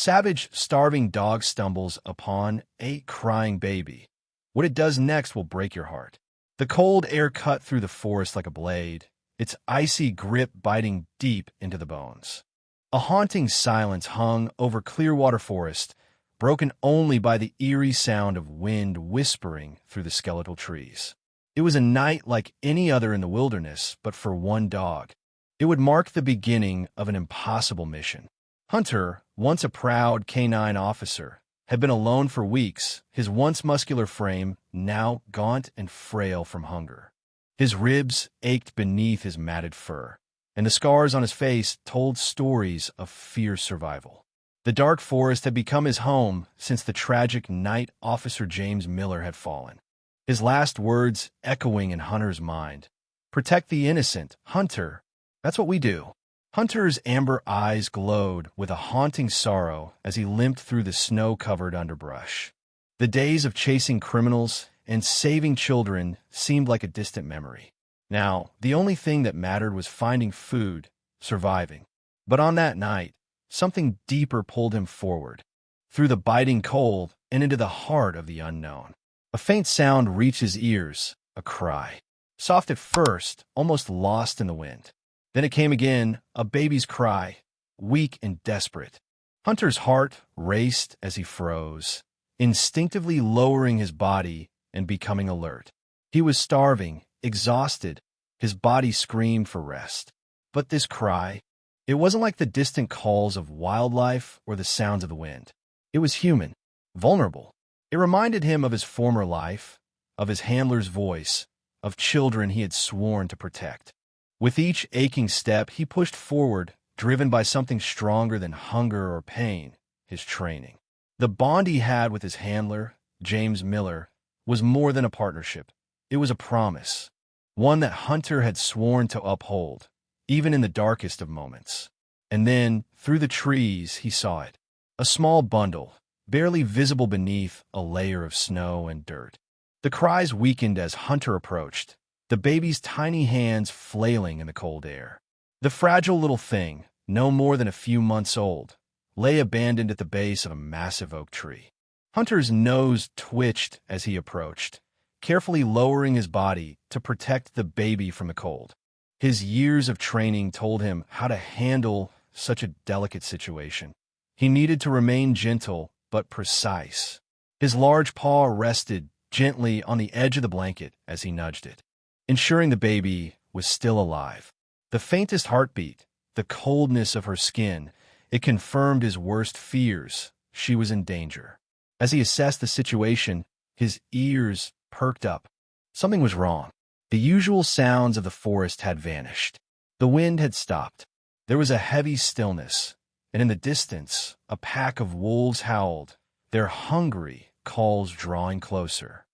Savage, starving dog stumbles upon a crying baby. What it does next will break your heart. The cold air cut through the forest like a blade, its icy grip biting deep into the bones. A haunting silence hung over Clearwater Forest, broken only by the eerie sound of wind whispering through the skeletal trees. It was a night like any other in the wilderness, but for one dog, it would mark the beginning of an impossible mission. Hunter, once a proud canine officer, had been alone for weeks, his once muscular frame now gaunt and frail from hunger. His ribs ached beneath his matted fur, and the scars on his face told stories of fierce survival. The dark forest had become his home since the tragic night Officer James Miller had fallen. His last words echoing in Hunter's mind. "Protect the innocent, Hunter. That's what we do." Hunter's amber eyes glowed with a haunting sorrow as he limped through the snow-covered underbrush. The days of chasing criminals and saving children seemed like a distant memory. Now, the only thing that mattered was finding food, surviving. But on that night, something deeper pulled him forward, through the biting cold and into the heart of the unknown. A faint sound reached his ears, a cry. Soft at first, almost lost in the wind. Then it came again, a baby's cry, weak and desperate. Hunter's heart raced as he froze, instinctively lowering his body and becoming alert. He was starving, exhausted, his body screamed for rest. But this cry, it wasn't like the distant calls of wildlife or the sounds of the wind. It was human, vulnerable. It reminded him of his former life, of his handler's voice, of children he had sworn to protect. With each aching step, he pushed forward, driven by something stronger than hunger or pain, his training. The bond he had with his handler, James Miller, was more than a partnership. It was a promise, one that Hunter had sworn to uphold, even in the darkest of moments. And then, through the trees, he saw it. A small bundle, barely visible beneath a layer of snow and dirt. The cries weakened as Hunter approached, the baby's tiny hands flailing in the cold air. The fragile little thing, no more than a few months old, lay abandoned at the base of a massive oak tree. Hunter's nose twitched as he approached, carefully lowering his body to protect the baby from the cold. His years of training told him how to handle such a delicate situation. He needed to remain gentle but precise. His large paw rested gently on the edge of the blanket as he nudged it, ensuring the baby was still alive. The faintest heartbeat, the coldness of her skin, it confirmed his worst fears. She was in danger. As he assessed the situation, his ears perked up. Something was wrong. The usual sounds of the forest had vanished. The wind had stopped. There was a heavy stillness, and in the distance, a pack of wolves howled, their hungry calls drawing closer.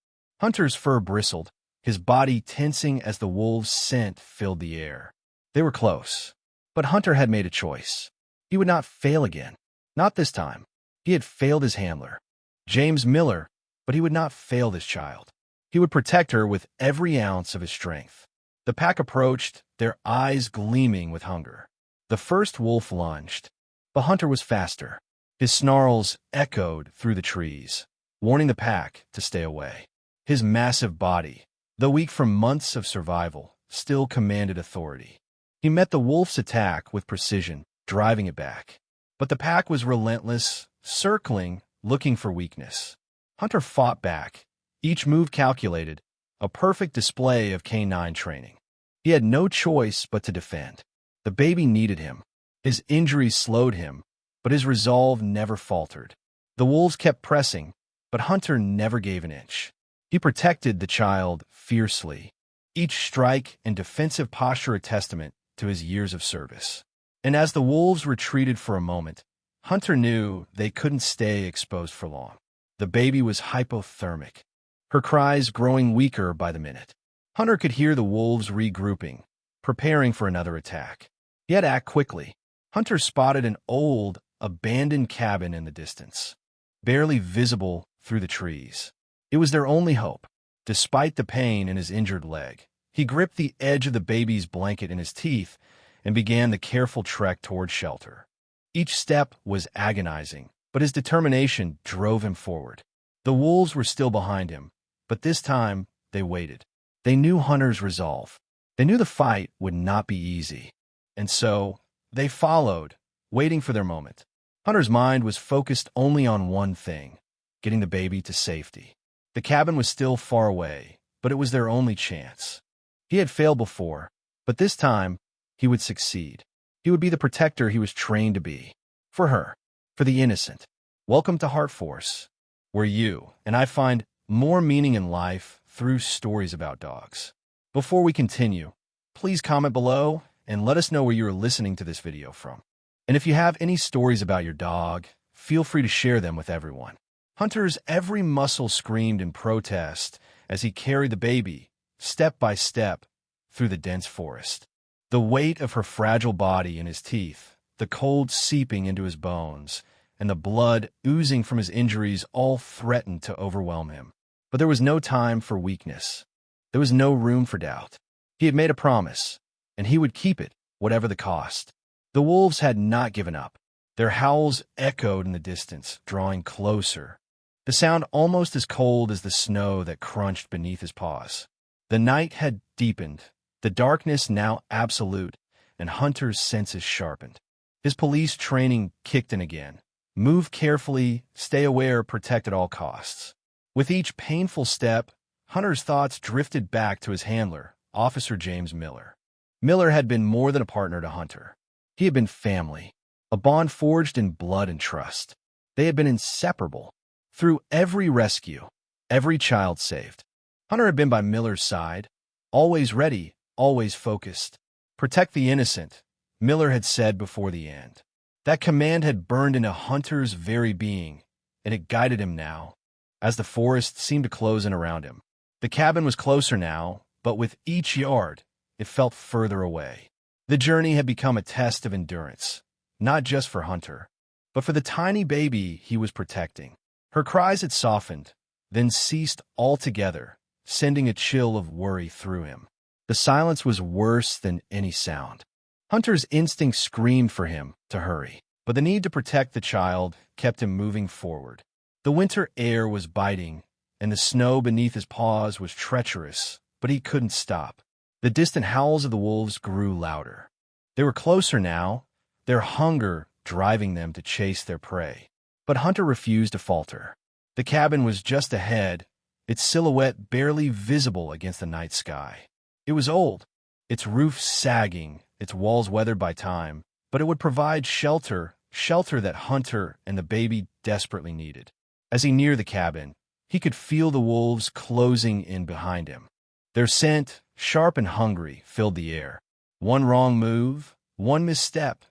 Hunter's fur bristled, his body tensing as the wolves' scent filled the air. They were close, but Hunter had made a choice. He would not fail again. Not this time. He had failed his handler, James Miller, but he would not fail this child. He would protect her with every ounce of his strength. The pack approached, their eyes gleaming with hunger. The first wolf lunged, but Hunter was faster. His snarls echoed through the trees, warning the pack to stay away. His massive body, though weak from months of survival, still commanded authority. He met the wolf's attack with precision, driving it back. But the pack was relentless, circling, looking for weakness. Hunter fought back, each move calculated, a perfect display of canine training. He had no choice but to defend. The baby needed him. His injuries slowed him, but his resolve never faltered. The wolves kept pressing, but Hunter never gave an inch. He protected the child fiercely, each strike and defensive posture a testament to his years of service. And as the wolves retreated for a moment, Hunter knew they couldn't stay exposed for long. The baby was hypothermic, her cries growing weaker by the minute. Hunter could hear the wolves regrouping, preparing for another attack. He had to act quickly. Hunter spotted an old, abandoned cabin in the distance, barely visible through the trees. It was their only hope. Despite the pain in his injured leg, he gripped the edge of the baby's blanket in his teeth and began the careful trek toward shelter. Each step was agonizing, but his determination drove him forward. The wolves were still behind him, but this time they waited. They knew Hunter's resolve. They knew the fight would not be easy. And so they followed, waiting for their moment. Hunter's mind was focused only on one thing: getting the baby to safety. The cabin was still far away, but it was their only chance. He had failed before, but this time he would succeed. He would be the protector he was trained to be. For her, for the innocent. Welcome to HeartForce, where you and I find more meaning in life through stories about dogs. Before we continue, please comment below and let us know where you are listening to this video from. And if you have any stories about your dog, feel free to share them with everyone. Hunter's every muscle screamed in protest as he carried the baby, step by step, through the dense forest. The weight of her fragile body in his teeth, the cold seeping into his bones, and the blood oozing from his injuries all threatened to overwhelm him. But there was no time for weakness. There was no room for doubt. He had made a promise, and he would keep it, whatever the cost. The wolves had not given up. Their howls echoed in the distance, drawing closer. The sound almost as cold as the snow that crunched beneath his paws. The night had deepened, the darkness now absolute, and Hunter's senses sharpened. His police training kicked in again. Move carefully, stay aware, protect at all costs. With each painful step, Hunter's thoughts drifted back to his handler, Officer James Miller. Miller had been more than a partner to Hunter. He had been family, a bond forged in blood and trust. They had been inseparable. Through every rescue, every child saved, Hunter had been by Miller's side, always ready, always focused. Protect the innocent, Miller had said before the end. That command had burned into Hunter's very being, and it guided him now, as the forest seemed to close in around him. The cabin was closer now, but with each yard, it felt further away. The journey had become a test of endurance, not just for Hunter, but for the tiny baby he was protecting. Her cries had softened, then ceased altogether, sending a chill of worry through him. The silence was worse than any sound. Hunter's instinct screamed for him to hurry, but the need to protect the child kept him moving forward. The winter air was biting, and the snow beneath his paws was treacherous, but he couldn't stop. The distant howls of the wolves grew louder. They were closer now, their hunger driving them to chase their prey. But Hunter refused to falter. The cabin was just ahead, its silhouette barely visible against the night sky. It was old, its roof sagging, its walls weathered by time, but it would provide shelter that Hunter and the baby desperately needed. As he neared the cabin, he could feel the wolves closing in behind him. Their scent, sharp and hungry, filled the air. One wrong move, one misstep,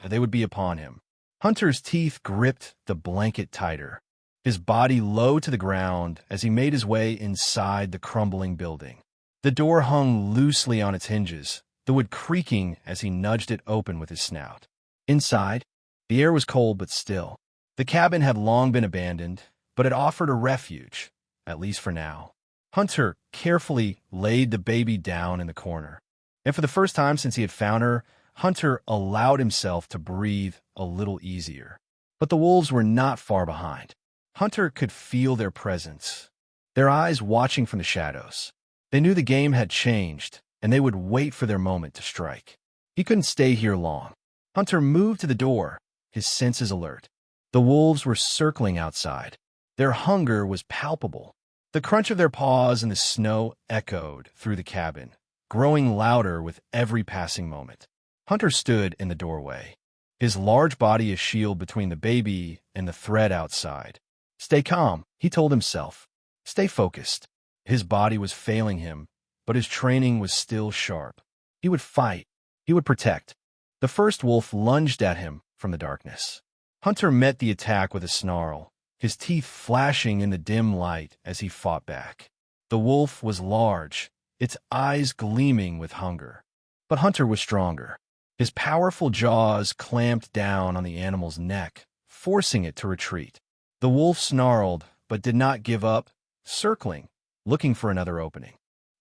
they would be upon him. Hunter's teeth gripped the blanket tighter, his body low to the ground as he made his way inside the crumbling building. The door hung loosely on its hinges, the wood creaking as he nudged it open with his snout. Inside, the air was cold but still. The cabin had long been abandoned, but it offered a refuge, at least for now. Hunter carefully laid the baby down in the corner, and for the first time since he had found her, Hunter allowed himself to breathe a little easier. But the wolves were not far behind. Hunter could feel their presence, their eyes watching from the shadows. They knew the game had changed, and they would wait for their moment to strike. He couldn't stay here long. Hunter moved to the door, his senses alert. The wolves were circling outside. Their hunger was palpable. The crunch of their paws in the snow echoed through the cabin, growing louder with every passing moment. Hunter stood in the doorway, his large body a shield between the baby and the threat outside. Stay calm, he told himself. Stay focused. His body was failing him, but his training was still sharp. He would fight. He would protect. The first wolf lunged at him from the darkness. Hunter met the attack with a snarl, his teeth flashing in the dim light as he fought back. The wolf was large, its eyes gleaming with hunger. But Hunter was stronger. His powerful jaws clamped down on the animal's neck, forcing it to retreat. The wolf snarled, but did not give up, circling, looking for another opening.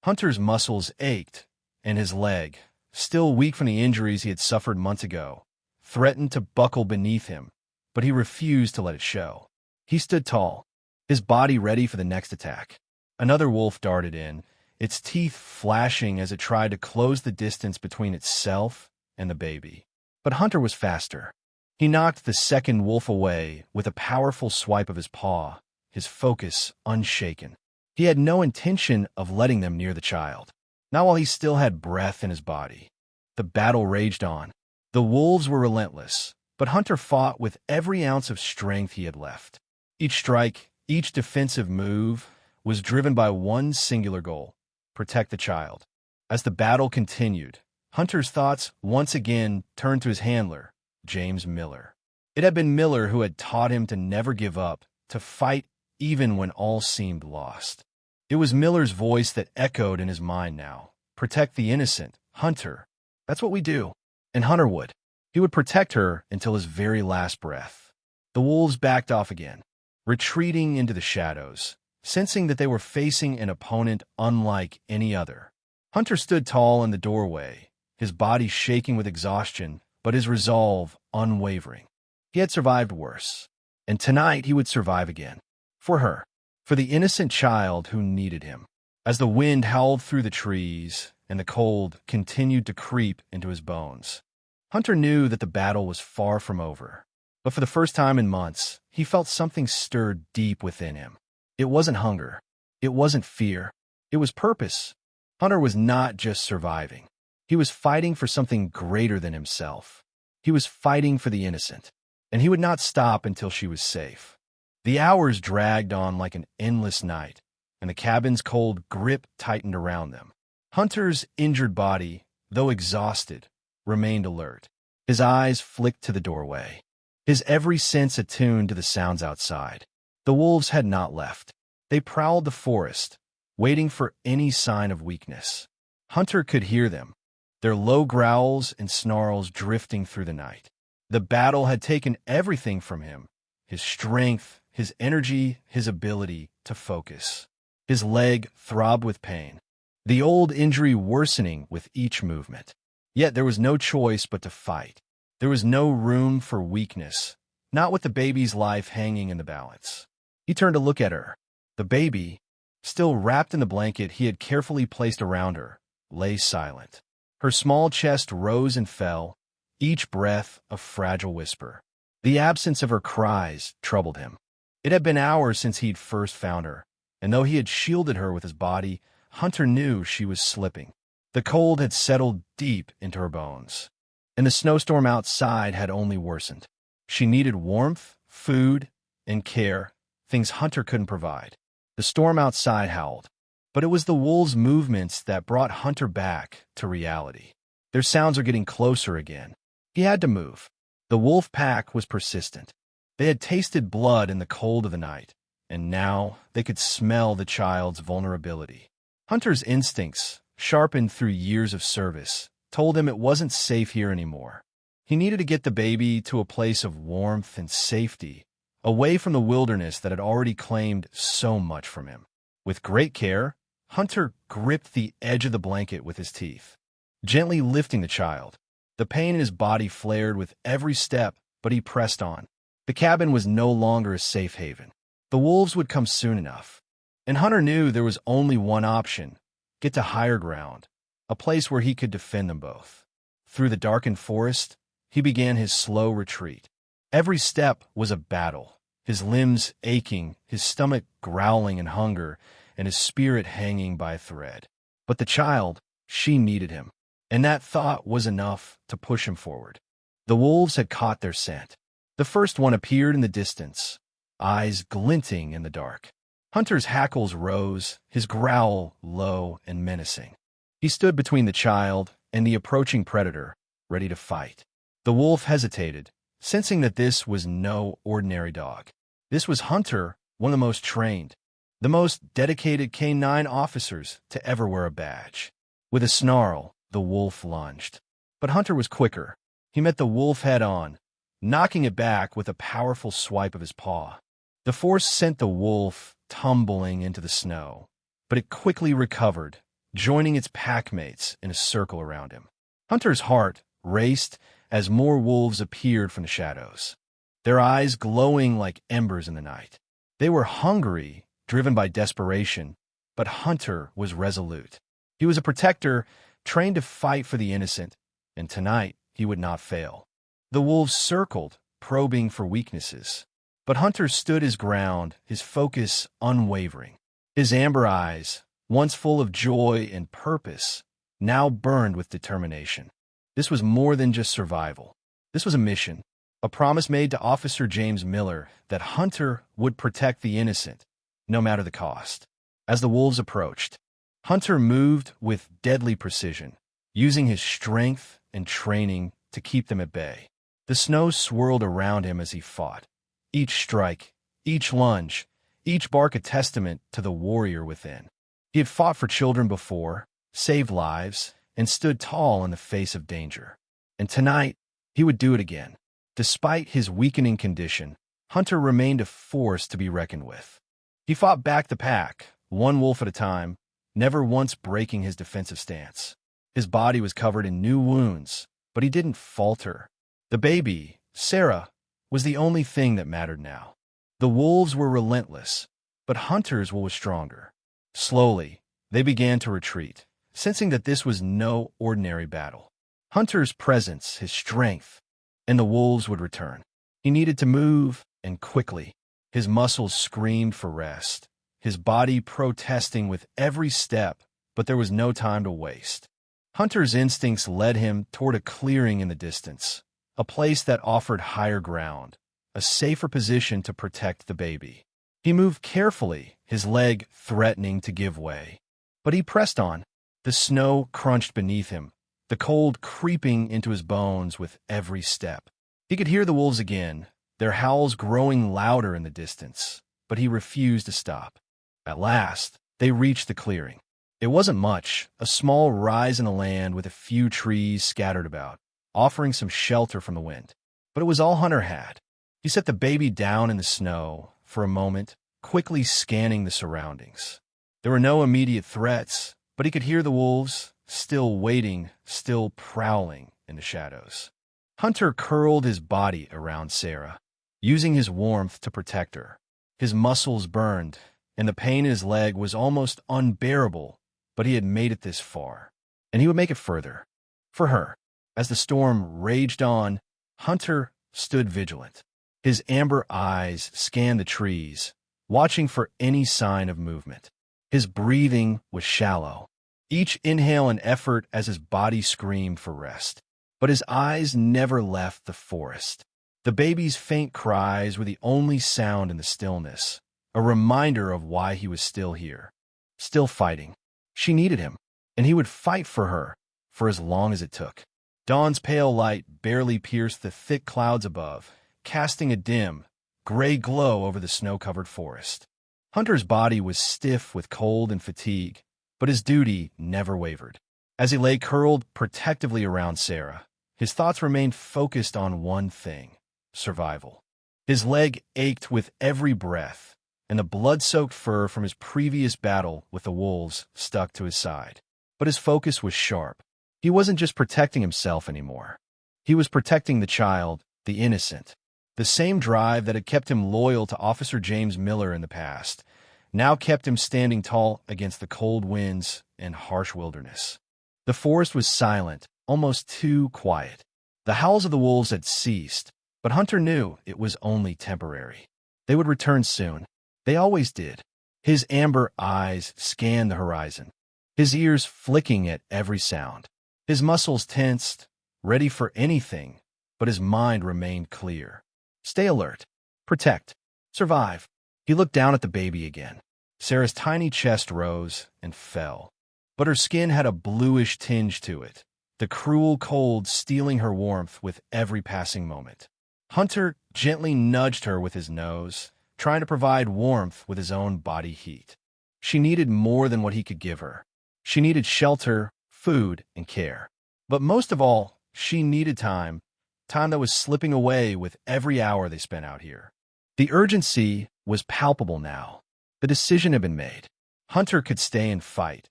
Hunter's muscles ached, and his leg, still weak from the injuries he had suffered months ago, threatened to buckle beneath him, but he refused to let it show. He stood tall, his body ready for the next attack. Another wolf darted in, its teeth flashing as it tried to close the distance between itself and the baby. But Hunter was faster. He knocked the second wolf away with a powerful swipe of his paw, his focus unshaken. He had no intention of letting them near the child, not while he still had breath in his body. The battle raged on. The wolves were relentless, but Hunter fought with every ounce of strength he had left. Each strike, each defensive move was driven by one singular goal: protect the child. As the battle continued, Hunter's thoughts once again turned to his handler, James Miller. It had been Miller who had taught him to never give up, to fight even when all seemed lost. It was Miller's voice that echoed in his mind now. Protect the innocent, Hunter. That's what we do. And Hunter would. He would protect her until his very last breath. The wolves backed off again, retreating into the shadows, sensing that they were facing an opponent unlike any other. Hunter stood tall in the doorway, his body shaking with exhaustion, but his resolve unwavering. He had survived worse, and tonight he would survive again. For her, for the innocent child who needed him. As the wind howled through the trees and the cold continued to creep into his bones, Hunter knew that the battle was far from over. But for the first time in months, he felt something stirred deep within him. It wasn't hunger. It wasn't fear. It was purpose. Hunter was not just surviving. He was fighting for something greater than himself. He was fighting for the innocent, and he would not stop until she was safe. The hours dragged on like an endless night, and the cabin's cold grip tightened around them. Hunter's injured body, though exhausted, remained alert. His eyes flicked to the doorway, his every sense attuned to the sounds outside. The wolves had not left. They prowled the forest, waiting for any sign of weakness. Hunter could hear them, their low growls and snarls drifting through the night. The battle had taken everything from him: his strength, his energy, his ability to focus. His leg throbbed with pain, the old injury worsening with each movement. Yet there was no choice but to fight. There was no room for weakness, not with the baby's life hanging in the balance. He turned to look at her. The baby, still wrapped in the blanket he had carefully placed around her, lay silent. Her small chest rose and fell, each breath a fragile whisper. The absence of her cries troubled him. It had been hours since he'd first found her, and though he had shielded her with his body, Hunter knew she was slipping. The cold had settled deep into her bones, and the snowstorm outside had only worsened. She needed warmth, food, and care, things Hunter couldn't provide. The storm outside howled, but it was the wolves' movements that brought Hunter back to reality. Their sounds were getting closer again. He had to move. The wolf pack was persistent. They had tasted blood in the cold of the night, and now they could smell the child's vulnerability. Hunter's instincts, sharpened through years of service, told him it wasn't safe here anymore. He needed to get the baby to a place of warmth and safety, away from the wilderness that had already claimed so much from him. With great care, Hunter gripped the edge of the blanket with his teeth, gently lifting the child. The pain in his body flared with every step, but he pressed on. The cabin was no longer a safe haven. The wolves would come soon enough, and Hunter knew there was only one option: get to higher ground, a place where he could defend them both. Through the darkened forest, he began his slow retreat. Every step was a battle, his limbs aching, his stomach growling in hunger, and his spirit hanging by a thread. But the child, she needed him, and that thought was enough to push him forward. The wolves had caught their scent. The first one appeared in the distance, eyes glinting in the dark. Hunter's hackles rose, his growl low and menacing. He stood between the child and the approaching predator, ready to fight. The wolf hesitated, sensing that this was no ordinary dog. This was Hunter, one of the most trained, the most dedicated canine officers to ever wear a badge. With a snarl, the wolf lunged. But Hunter was quicker. He met the wolf head-on, knocking it back with a powerful swipe of his paw. The force sent the wolf tumbling into the snow, but it quickly recovered, joining its packmates in a circle around him. Hunter's heart raced as more wolves appeared from the shadows. their eyes glowing like embers in the night. They were hungry, driven by desperation, but Hunter was resolute. He was a protector, trained to fight for the innocent, and tonight he would not fail. The wolves circled, probing for weaknesses. But Hunter stood his ground, his focus unwavering. His amber eyes, once full of joy and purpose, now burned with determination. This was more than just survival. This was a mission, a promise made to Officer James Miller that Hunter would protect the innocent, no matter the cost. As the wolves approached, Hunter moved with deadly precision, using his strength and training to keep them at bay. The snow swirled around him as he fought. Each strike, each lunge, each bark a testament to the warrior within. He had fought for children before, saved lives, and stood tall in the face of danger. And tonight, he would do it again. Despite his weakening condition, Hunter remained a force to be reckoned with. He fought back the pack, one wolf at a time, never once breaking his defensive stance. His body was covered in new wounds, but he didn't falter. The baby, Sarah, was the only thing that mattered now. The wolves were relentless, but Hunter's will was stronger. Slowly, they began to retreat, sensing that this was no ordinary battle. Hunter's presence, his strength, and the wolves would return. He needed to move, and quickly. His muscles screamed for rest, his body protesting with every step, but there was no time to waste. Hunter's instincts led him toward a clearing in the distance, a place that offered higher ground, a safer position to protect the baby. He moved carefully, his leg threatening to give way. But he pressed on. The snow crunched beneath him, the cold creeping into his bones with every step. He could hear the wolves again, their howls growing louder in the distance, but he refused to stop. At last, they reached the clearing. It wasn't much, a small rise in the land with a few trees scattered about, offering some shelter from the wind. But it was all Hunter had. He set the baby down in the snow for a moment, quickly scanning the surroundings. There were no immediate threats, but he could hear the wolves, still waiting, still prowling in the shadows. Hunter curled his body around Sarah, using his warmth to protect her. His muscles burned, and the pain in his leg was almost unbearable, but he had made it this far, and he would make it further. For her. As the storm raged on, Hunter stood vigilant. His amber eyes scanned the trees, watching for any sign of movement. His breathing was shallow, each inhale an effort as his body screamed for rest. But his eyes never left the forest. The baby's faint cries were the only sound in the stillness, a reminder of why he was still here, still fighting. She needed him, and he would fight for her for as long as it took. Dawn's pale light barely pierced the thick clouds above, casting a dim, gray glow over the snow-covered forest. Hunter's body was stiff with cold and fatigue, but his duty never wavered. As he lay curled protectively around Sarah, his thoughts remained focused on one thing: survival. His leg ached with every breath, and the blood-soaked fur from his previous battle with the wolves stuck to his side. But his focus was sharp. He wasn't just protecting himself anymore. He was protecting the child, the innocent. The same drive that had kept him loyal to Officer James Miller in the past now kept him standing tall against the cold winds and harsh wilderness. The forest was silent, almost too quiet. The howls of the wolves had ceased, but Hunter knew it was only temporary. They would return soon. They always did. His amber eyes scanned the horizon, his ears flicking at every sound. His muscles tensed, ready for anything, but his mind remained clear. Stay alert. Protect. Survive. He looked down at the baby again. Sarah's tiny chest rose and fell, but her skin had a bluish tinge to it, the cruel cold stealing her warmth with every passing moment. Hunter gently nudged her with his nose, trying to provide warmth with his own body heat. She needed more than what he could give her. She needed shelter, food, and care. But most of all, she needed time that was slipping away with every hour they spent out here. The urgency was palpable now. The decision had been made. Hunter could stay and fight,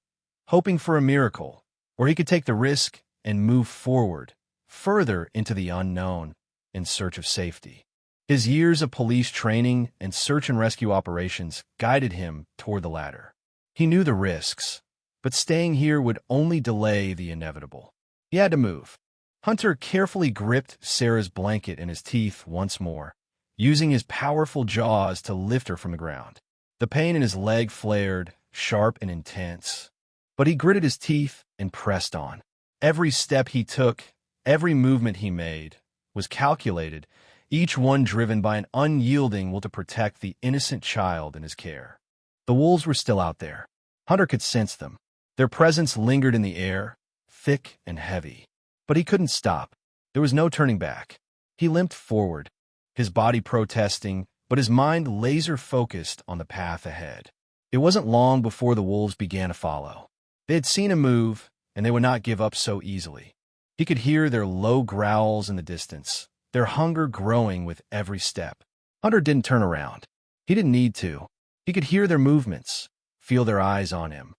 hoping for a miracle, or he could take the risk and move forward, further into the unknown, in search of safety. His years of police training and search and rescue operations guided him toward the latter. He knew the risks, but staying here would only delay the inevitable. He had to move. Hunter carefully gripped Sarah's blanket in his teeth once more, using his powerful jaws to lift her from the ground. The pain in his leg flared, sharp and intense, but he gritted his teeth and pressed on. Every step he took, every movement he made, was calculated, each one driven by an unyielding will to protect the innocent child in his care. The wolves were still out there. Hunter could sense them. Their presence lingered in the air, thick and heavy. But he couldn't stop. There was no turning back. He limped forward, his body protesting, but his mind laser-focused on the path ahead. It wasn't long before the wolves began to follow. They had seen him move, and they would not give up so easily. He could hear their low growls in the distance, their hunger growing with every step. Hunter didn't turn around. He didn't need to. He could hear their movements, feel their eyes on him.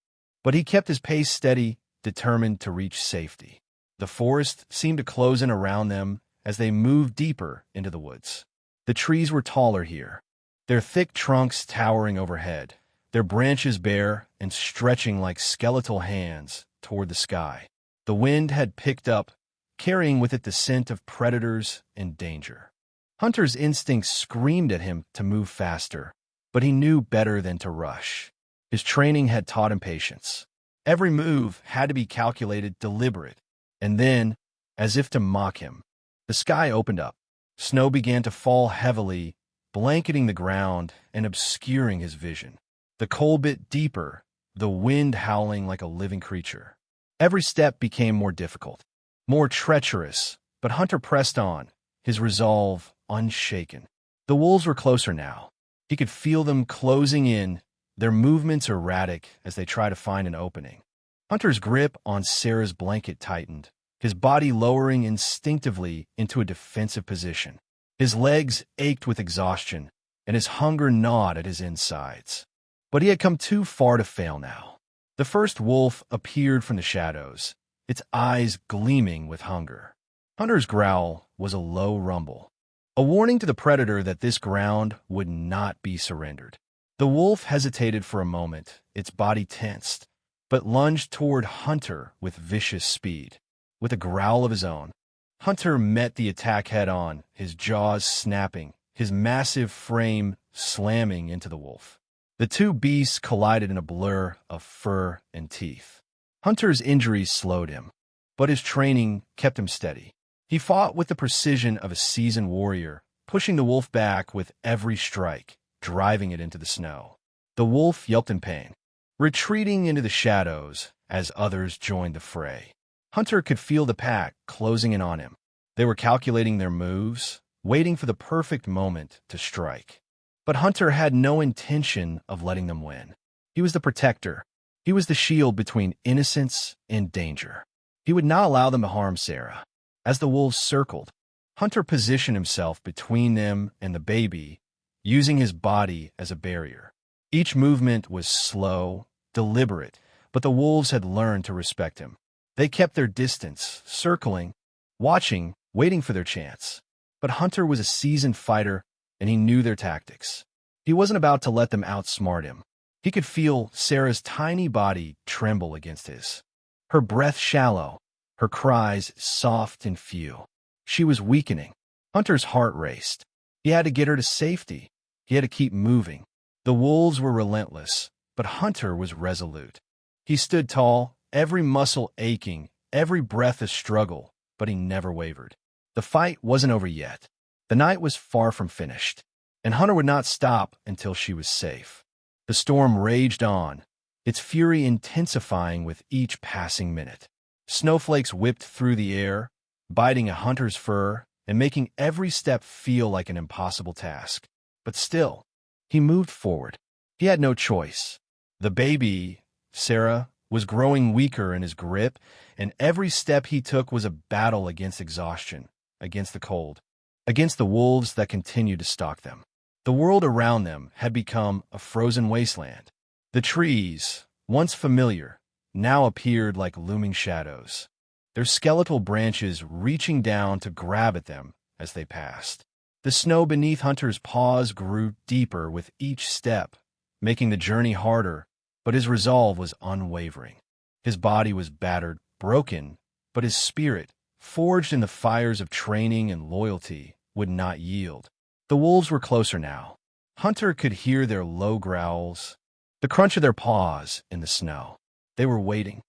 But he kept his pace steady, determined to reach safety. The forest seemed to close in around them as they moved deeper into the woods. The trees were taller here, their thick trunks towering overhead, their branches bare and stretching like skeletal hands toward the sky. The wind had picked up, carrying with it the scent of predators and danger. Hunter's instincts screamed at him to move faster, but he knew better than to rush. His training had taught him patience. Every move had to be calculated, deliberate. And then, as if to mock him, the sky opened up. Snow began to fall heavily, blanketing the ground and obscuring his vision. The cold bit deeper, the wind howling like a living creature. Every step became more difficult, more treacherous, but Hunter pressed on, his resolve unshaken. The wolves were closer now. He could feel them closing in, their movements erratic as they tried to find an opening. Hunter's grip on Sarah's blanket tightened, his body lowering instinctively into a defensive position. His legs ached with exhaustion, and his hunger gnawed at his insides. But he had come too far to fail now. The first wolf appeared from the shadows, its eyes gleaming with hunger. Hunter's growl was a low rumble, a warning to the predator that this ground would not be surrendered. The wolf hesitated for a moment, its body tensed, but lunged toward Hunter with vicious speed. With a growl of his own, Hunter met the attack head-on, his jaws snapping, his massive frame slamming into the wolf. The two beasts collided in a blur of fur and teeth. Hunter's injuries slowed him, but his training kept him steady. He fought with the precision of a seasoned warrior, pushing the wolf back with every strike, driving it into the snow. The wolf yelped in pain, retreating into the shadows as others joined the fray. Hunter could feel the pack closing in on him. They were calculating their moves, waiting for the perfect moment to strike. But Hunter had no intention of letting them win. He was the protector. He was the shield between innocence and danger. He would not allow them to harm Sarah. As the wolves circled, Hunter positioned himself between them and the baby, using his body as a barrier. Each movement was slow, deliberate, but the wolves had learned to respect him. They kept their distance, circling, watching, waiting for their chance. But Hunter was a seasoned fighter, and he knew their tactics. He wasn't about to let them outsmart him. He could feel Sarah's tiny body tremble against his. Her breath shallow, her cries soft and few. She was weakening. Hunter's heart raced. He had to get her to safety. He had to keep moving. The wolves were relentless, but Hunter was resolute. He stood tall, every muscle aching, every breath a struggle, but he never wavered. The fight wasn't over yet. The night was far from finished, and Hunter would not stop until she was safe. The storm raged on, its fury intensifying with each passing minute. Snowflakes whipped through the air, biting at Hunter's fur and making every step feel like an impossible task. But still, he moved forward. He had no choice. The baby, Sarah, was growing weaker in his grip, and every step he took was a battle against exhaustion, against the cold, against the wolves that continued to stalk them. The world around them had become a frozen wasteland. The trees, once familiar, now appeared like looming shadows, their skeletal branches reaching down to grab at them as they passed. The snow beneath Hunter's paws grew deeper with each step, making the journey harder, but his resolve was unwavering. His body was battered, broken, but his spirit, forged in the fires of training and loyalty, would not yield. The wolves were closer now. Hunter could hear their low growls, the crunch of their paws in the snow. They were waiting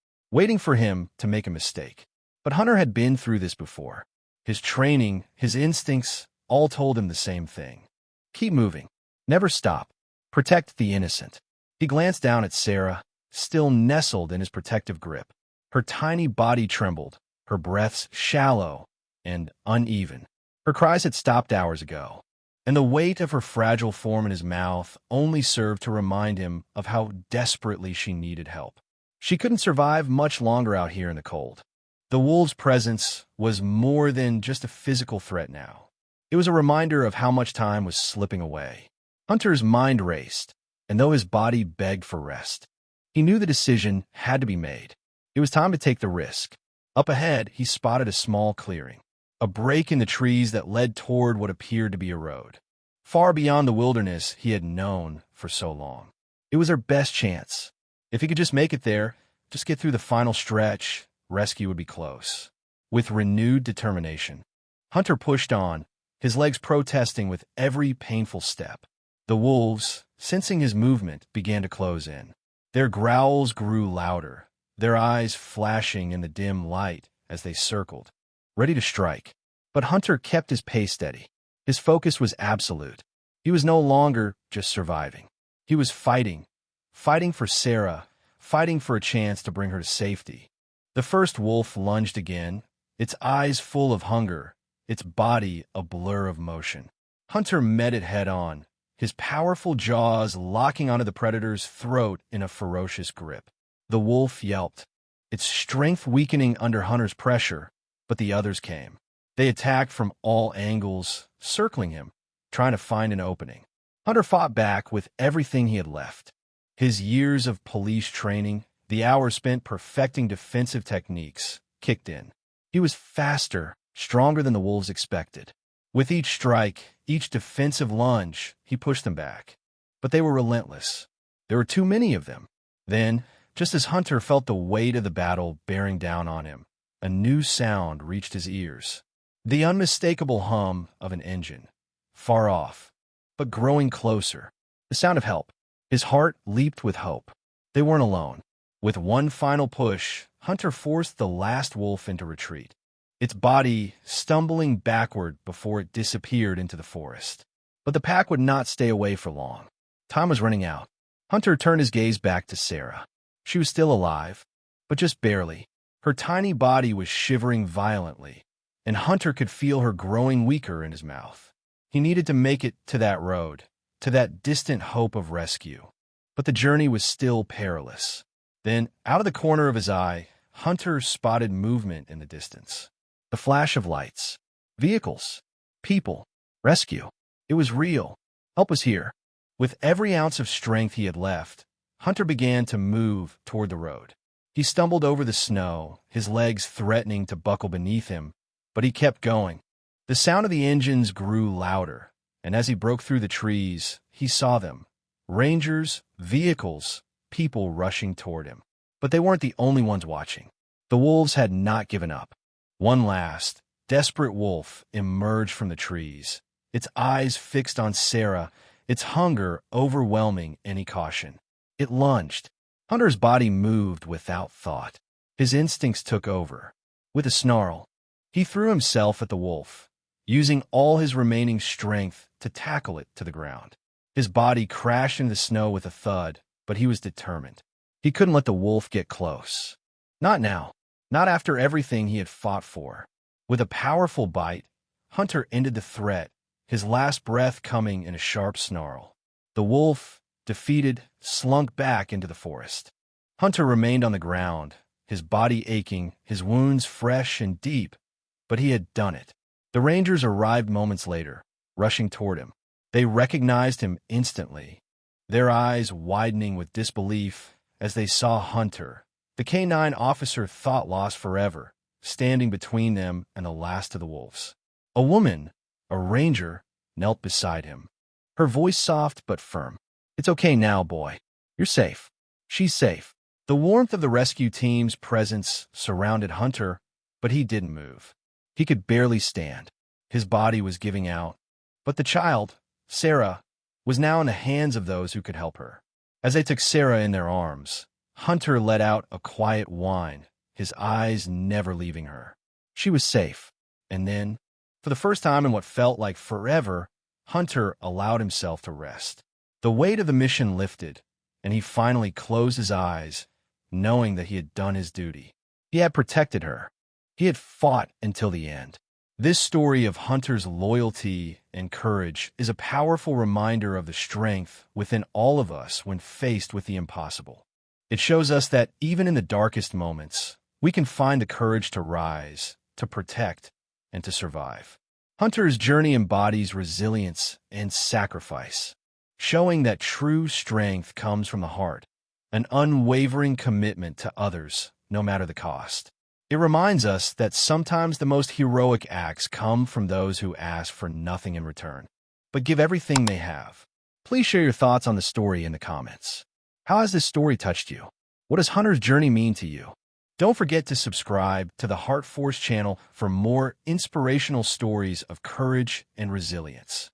for him to make a mistake. But Hunter had been through this before. His training, his instincts, all told him the same thing. Keep moving. Never stop. Protect the innocent. He glanced down at Sarah, still nestled in his protective grip. Her tiny body trembled, her breaths shallow and uneven. Her cries had stopped hours ago, and the weight of her fragile form in his mouth only served to remind him of how desperately she needed help. She couldn't survive much longer out here in the cold. The wolves' presence was more than just a physical threat now. It was a reminder of how much time was slipping away. Hunter's mind raced, and though his body begged for rest, he knew the decision had to be made. It was time to take the risk. Up ahead, he spotted a small clearing, a break in the trees that led toward what appeared to be a road, far beyond the wilderness he had known for so long. It was their best chance. If he could just make it there, just get through the final stretch, rescue would be close. With renewed determination, Hunter pushed on, his legs protesting with every painful step. The wolves, sensing his movement, began to close in. Their growls grew louder, their eyes flashing in the dim light as they circled, ready to strike. But Hunter kept his pace steady. His focus was absolute. He was no longer just surviving. He was fighting for Sarah, fighting for a chance to bring her to safety. The first wolf lunged again, its eyes full of hunger, its body a blur of motion. Hunter met it head-on, his powerful jaws locking onto the predator's throat in a ferocious grip. The wolf yelped, its strength weakening under Hunter's pressure, but the others came. They attacked from all angles, circling him, trying to find an opening. Hunter fought back with everything he had left. His years of police training, the hours spent perfecting defensive techniques, kicked in. He was faster, stronger than the wolves expected. With each strike, each defensive lunge, he pushed them back. But they were relentless. There were too many of them. Then, just as Hunter felt the weight of the battle bearing down on him, a new sound reached his ears. The unmistakable hum of an engine, far off, but growing closer. The sound of help. His heart leaped with hope. They weren't alone. With one final push, Hunter forced the last wolf into retreat, its body stumbling backward before it disappeared into the forest. But the pack would not stay away for long. Time was running out. Hunter turned his gaze back to Sarah. She was still alive, but just barely. Her tiny body was shivering violently, and Hunter could feel her growing weaker in his mouth. He needed to make it to that road, to that distant hope of rescue. But the journey was still perilous. Then, out of the corner of his eye, Hunter spotted movement in the distance. The flash of lights. Vehicles. People. Rescue. It was real. Help was here. With every ounce of strength he had left, Hunter began to move toward the road. He stumbled over the snow, his legs threatening to buckle beneath him, but he kept going. The sound of the engines grew louder, and as he broke through the trees, he saw them. Rangers, vehicles, people rushing toward him. But they weren't the only ones watching. The wolves had not given up. One last, desperate wolf emerged from the trees, its eyes fixed on Sarah, its hunger overwhelming any caution. It lunged. Hunter's body moved without thought. His instincts took over. With a snarl, he threw himself at the wolf, using all his remaining strength to tackle it to the ground. His body crashed into the snow with a thud, but he was determined. He couldn't let the wolf get close. Not now. Not after everything he had fought for. With a powerful bite, Hunter ended the threat, his last breath coming in a sharp snarl. The wolf, defeated, slunk back into the forest. Hunter remained on the ground, his body aching, his wounds fresh and deep, but he had done it. The Rangers arrived moments later, rushing toward him. They recognized him instantly, their eyes widening with disbelief as they saw Hunter, the K-9 officer thought lost forever, standing between them and the last of the wolves. A woman, a ranger, knelt beside him, her voice soft but firm. "It's okay now, boy. You're safe. She's safe." The warmth of the rescue team's presence surrounded Hunter, but he didn't move. He could barely stand. His body was giving out. But the child, Sarah, was now in the hands of those who could help her. As they took Sarah in their arms, Hunter let out a quiet whine, his eyes never leaving her. She was safe. And then, for the first time in what felt like forever, Hunter allowed himself to rest. The weight of the mission lifted, and he finally closed his eyes, knowing that he had done his duty. He had protected her. He had fought until the end. This story of Hunter's loyalty and courage is a powerful reminder of the strength within all of us when faced with the impossible. It shows us that even in the darkest moments, we can find the courage to rise, to protect, and to survive. Hunter's journey embodies resilience and sacrifice, showing that true strength comes from the heart, an unwavering commitment to others, no matter the cost. It reminds us that sometimes the most heroic acts come from those who ask for nothing in return, but give everything they have. Please share your thoughts on the story in the comments. How has this story touched you? What does Hunter's journey mean to you? Don't forget to subscribe to the HeartForce channel for more inspirational stories of courage and resilience.